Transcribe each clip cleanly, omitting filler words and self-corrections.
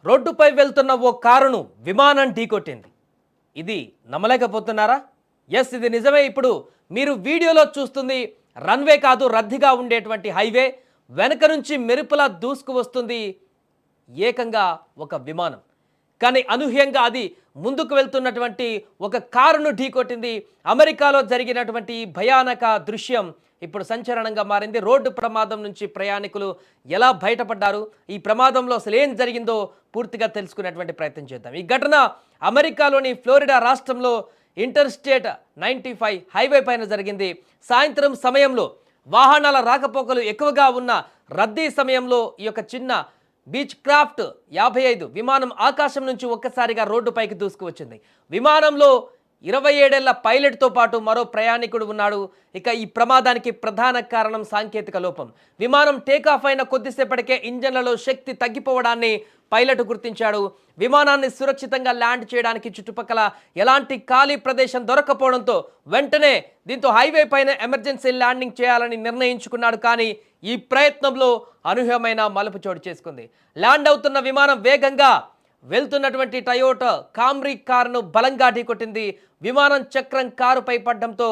రోడ్డుపై వెళ్తున్న ఓ కారును విమానం ఢీకొట్టింది. ఇది నమ్మలేకపోతున్నారా? ఎస్, ఇది నిజమే. ఇప్పుడు మీరు వీడియోలో చూస్తుంది రన్వే కాదు, రద్దీగా ఉండేటువంటి హైవే. వెనక నుంచి మెరుపులా దూసుకు వస్తుంది ఏకంగా ఒక విమానం. కానీ అనూహ్యంగా అది ముందుకు వెళ్తున్నటువంటి ఒక కారును ఢీకొట్టింది. అమెరికాలో జరిగినటువంటి భయానక దృశ్యం ఇప్పుడు సంచలనంగా మారింది. రోడ్డు ప్రమాదం నుంచి ప్రయాణికులు ఎలా బయటపడ్డారు, ఈ ప్రమాదంలో అసలు ఏం జరిగిందో పూర్తిగా తెలుసుకునేటువంటి ప్రయత్నం చేద్దాం. ఈ ఘటన అమెరికాలోని ఫ్లోరిడా రాష్ట్రంలో ఇంటర్ స్టేట్ 95 హైవే పైన జరిగింది. సాయంత్రం సమయంలో వాహనాల రాకపోకలు ఎక్కువగా ఉన్న రద్దీ సమయంలో ఈ యొక్క చిన్న బీచ్ క్రాఫ్ట్ 55 విమానం ఆకాశం నుంచి ఒక్కసారిగా రోడ్డుపైకి దూసుకువచ్చింది. విమానంలో 27 ఏళ్ల పైలట్తో పాటు మరో ప్రయాణికుడు ఉన్నాడు. ఇక ఈ ప్రమాదానికి ప్రధాన కారణం సాంకేతిక లోపం. విమానం టేకాఫ్ అయిన కొద్దిసేపటికే ఇంజన్లలో శక్తి తగ్గిపోవడాన్ని పైలట్ గుర్తించాడు. విమానాన్ని సురక్షితంగా ల్యాండ్ చేయడానికి చుట్టుపక్కల ఎలాంటి ఖాళీ ప్రదేశం దొరకపోవడంతో వెంటనే దీంతో హైవే పైన ఎమర్జెన్సీ ల్యాండింగ్ చేయాలని నిర్ణయించుకున్నాడు. కానీ ఈ ప్రయత్నంలో అనూహ్యమైన మలుపు చోటు చేసుకుంది. ల్యాండ్ అవుతున్న విమానం వేగంగా వెళ్తున్నటువంటి టయోటా కామ్రీ కారును బలంగా ఢీకొట్టింది. విమానం చక్రం కారుపై పడడంతో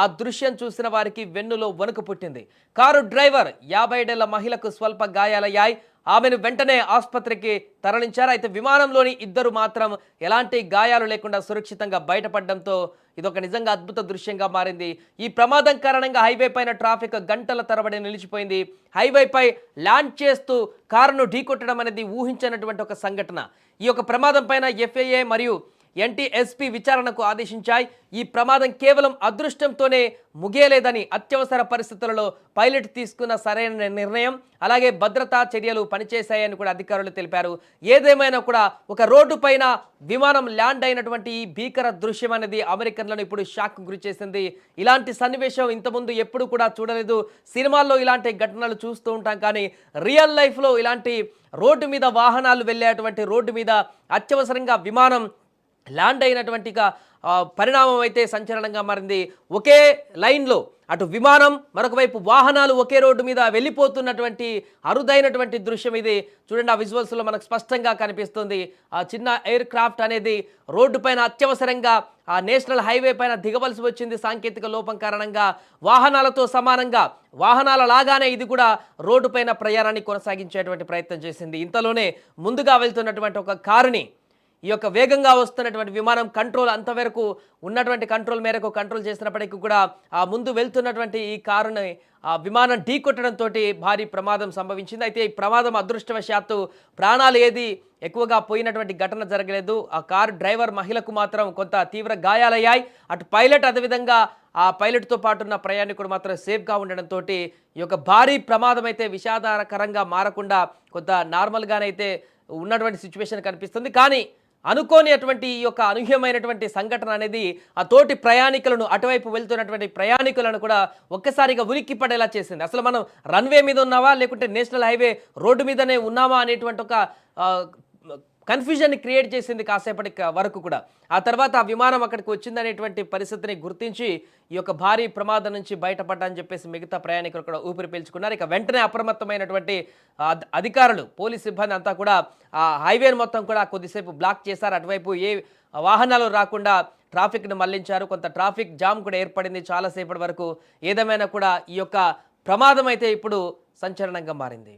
ఆ దృశ్యం చూసిన వారికి వెన్నులో వణుకు పుట్టింది. కారు డ్రైవర్ 57 ఏళ్ల మహిళకు స్వల్ప గాయాలయ్యాయి. ఆమెను వెంటనే ఆసుపత్రికి తరలించారు. అయితే విమానంలోని ఇద్దరు మాత్రం ఎలాంటి గాయాలు లేకుండా సురక్షితంగా బయటపడడంతో ఇదొక నిజంగా అద్భుత దృశ్యంగా మారింది. ఈ ప్రమాదం కారణంగా హైవే పైన ట్రాఫిక్ గంటల తరబడి నిలిచిపోయింది. హైవేపై ల్యాండ్ చేస్తూ కారును ఢీకొట్టడం అనేది ఊహించినటువంటి ఒక సంఘటన. ఈ యొక్క ప్రమాదం పైన FAA మరియు NTSB విచారణకు ఆదేశించాయి. ఈ ప్రమాదం కేవలం అదృష్టంతోనే ముగియలేదని, అత్యవసర పరిస్థితులలో పైలట్ తీసుకున్న సరైన నిర్ణయం అలాగే భద్రతా చర్యలు పనిచేశాయని కూడా అధికారులు తెలిపారు. ఏదేమైనా కూడా ఒక రోడ్డు పైన విమానం ల్యాండ్ అయినటువంటి ఈ భీకర దృశ్యం అనేది అమెరికన్లను ఇప్పుడు షాక్ గురి చేసింది. ఇలాంటి సన్నివేశం ఇంతకుముందు ఎప్పుడు కూడా చూడలేదు. సినిమాల్లో ఇలాంటి ఘటనలు చూస్తూ ఉంటాం, కానీ రియల్ లైఫ్లో ఇలాంటి రోడ్డు మీద వాహనాలు వెళ్ళేటువంటి రోడ్డు మీద అత్యవసరంగా విమానం ల్యాండ్ అయినటువంటి పరిణామం అయితే సంచలనంగా మారింది. ఒకే లైన్లో అటు విమానం మరొక వైపు వాహనాలు ఒకే రోడ్డు మీద వెళ్ళిపోతున్నటువంటి అరుదైనటువంటి దృశ్యం ఇది. చూడండి, ఆ విజువల్స్లో మనకు స్పష్టంగా కనిపిస్తుంది. ఆ చిన్న ఎయిర్ క్రాఫ్ట్ అనేది రోడ్డు పైన అత్యవసరంగా ఆ నేషనల్ హైవే పైన దిగవలసి వచ్చింది. సాంకేతిక లోపం కారణంగా వాహనాలతో సమానంగా వాహనాల లాగానే ఇది కూడా రోడ్డు పైన ప్రయాణాన్ని కొనసాగించేటువంటి ప్రయత్నం చేసింది. ఇంతలోనే ముందుగా వెళ్తున్నటువంటి ఒక కారుని ఈ యొక్క వేగంగా వస్తున్నటువంటి విమానం కంట్రోల్ అంతవరకు ఉన్నటువంటి కంట్రోల్ మేరకు కంట్రోల్ చేసినప్పటికీ కూడా ఆ ముందు వెళ్తున్నటువంటి ఈ కారుని ఆ విమానం ఢీకొట్టడంతో భారీ ప్రమాదం సంభవించింది. అయితే ఈ ప్రమాదం అదృష్టవశాత్తు ప్రాణాలు ఏది ఎక్కువగా పోయినటువంటి ఘటన జరగలేదు. ఆ కారు డ్రైవర్ మహిళకు మాత్రం కొంత తీవ్ర గాయాలయ్యాయి. అటు పైలట్ అదేవిధంగా ఆ పైలట్తో పాటు ఉన్న ప్రయాణికుడు మాత్రం సేఫ్గా ఉండడంతో ఈ యొక్క భారీ ప్రమాదం అయితే విషాదకరంగా మారకుండా కొంత నార్మల్గానైతే ఉన్నటువంటి సిచ్యువేషన్ కనిపిస్తుంది. కానీ అనుకోని అటువంటి ఈ యొక్క అనూహ్యమైనటువంటి సంఘటన అనేది ఆ తోటి ప్రయాణికులను, అటువైపు వెళ్తున్నటువంటి ప్రయాణికులను కూడా ఒక్కసారిగా ఉలిక్కి పడేలా చేసింది. అసలు మనం రన్వే మీద ఉన్నావా లేకుంటే నేషనల్ హైవే రోడ్డు మీదనే ఉన్నామా అనేటువంటి ఒక కన్ఫ్యూజన్ని క్రియేట్ చేసింది కాసేపటి వరకు కూడా. ఆ తర్వాత ఆ విమానం అక్కడికి వచ్చిందనేటువంటి పరిస్థితిని గుర్తించి ఈ యొక్క భారీ ప్రమాదం నుంచి బయటపడ్డాని చెప్పేసి మిగతా ప్రయాణికులు కూడా ఊపిరి పీల్చుకున్నారు. ఇక వెంటనే అప్రమత్తమైనటువంటి అధికారులు, పోలీస్ సిబ్బంది అంతా కూడా ఆ హైవేను మొత్తం కూడా కొద్దిసేపు బ్లాక్ చేశారు. అటువైపు ఏ వాహనాలు రాకుండా ట్రాఫిక్ను మళ్లించారు. కొంత ట్రాఫిక్ జామ్ కూడా ఏర్పడింది చాలాసేపటి వరకు. ఏదేమైనా కూడా ఈ యొక్క ప్రమాదం అయితే ఇప్పుడు సంచలనంగా మారింది.